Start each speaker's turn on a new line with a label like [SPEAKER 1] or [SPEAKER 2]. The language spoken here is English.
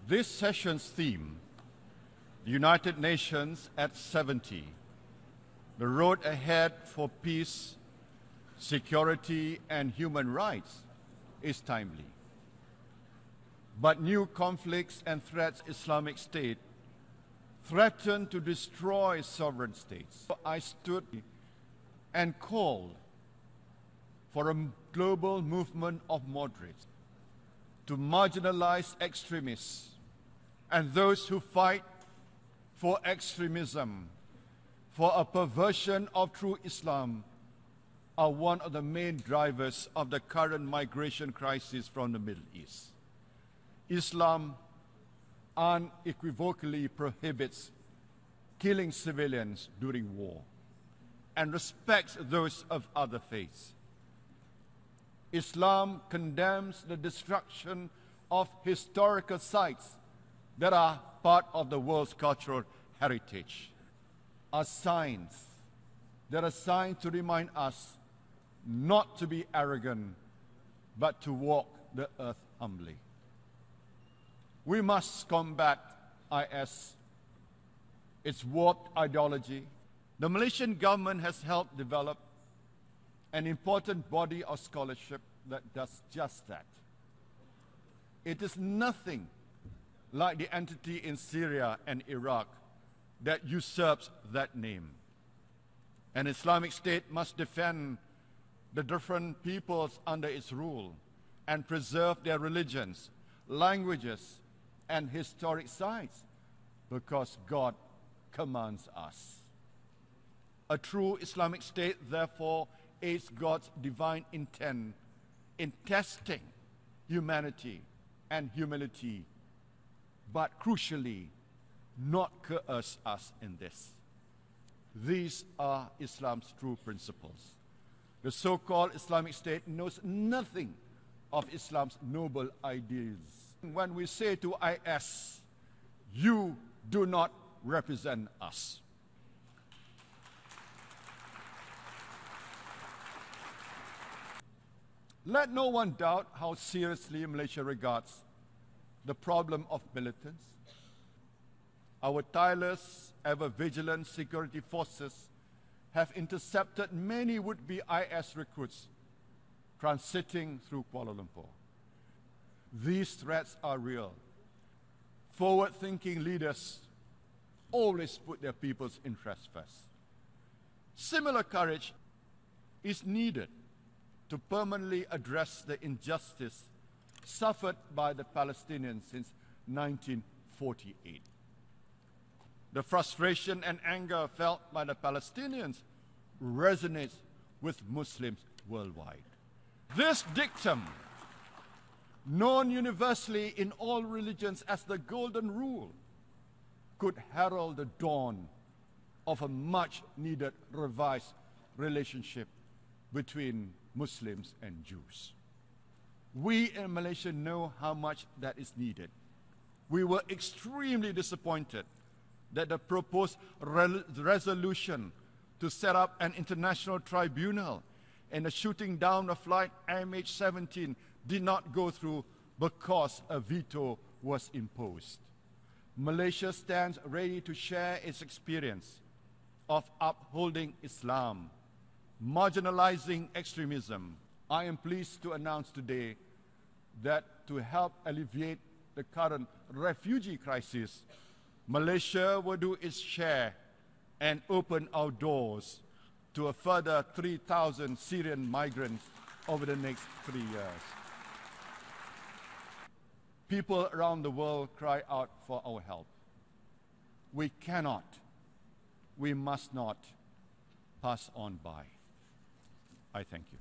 [SPEAKER 1] This session's theme, the United Nations at 70, the road ahead for peace, security, and human rights, is timely. But new conflicts and threats Islamic State threaten to destroy sovereign states. I stood and called for a global movement of moderates to marginalize extremists and those who fight for extremism, for a perversion of true Islam, are one of the main drivers of the current migration crisis from the Middle East. Islam unequivocally prohibits killing civilians during war and respects those of other faiths. Islam condemns the destruction of historical sites that are part of the world's cultural heritage, are signs to remind us not to be arrogant, but to walk the earth humbly. We must combat IS, its warped ideology. The Malaysian government has helped develop an important body of scholarship that does just that. It is nothing like the entity in Syria and Iraq that usurps that name. An Islamic State must defend the different peoples under its rule and preserve their religions, languages, and historic sites because God commands us. A true Islamic State, therefore, aids God's divine intent in testing humanity and humility, but crucially, not coerce us in this. These are Islam's true principles. The so-called Islamic State knows nothing of Islam's noble ideals. When we say to IS, you do not represent us. Let no one doubt how seriously Malaysia regards the problem of militants. Our tireless, ever-vigilant security forces have intercepted many would-be IS recruits transiting through Kuala Lumpur. These threats are real. Forward-thinking leaders always put their people's interests first. Similar courage is needed to permanently address the injustice suffered by the Palestinians since 1948. The frustration and anger felt by the Palestinians resonates with Muslims worldwide. This dictum, known universally in all religions as the Golden Rule, could herald the dawn of a much-needed revised relationship between Muslims and Jews. We in Malaysia know how much that is needed. We were extremely disappointed that the proposed resolution to set up an international tribunal in the shooting down of flight MH17 did not go through because a veto was imposed. Malaysia stands ready to share its experience of upholding Islam, marginalizing extremism. I am pleased to announce today that to help alleviate the current refugee crisis, Malaysia will do its share and open our doors to a further 3,000 Syrian migrants over the next 3 years. People around the world cry out for our help. We cannot, we must not pass on by. I thank you.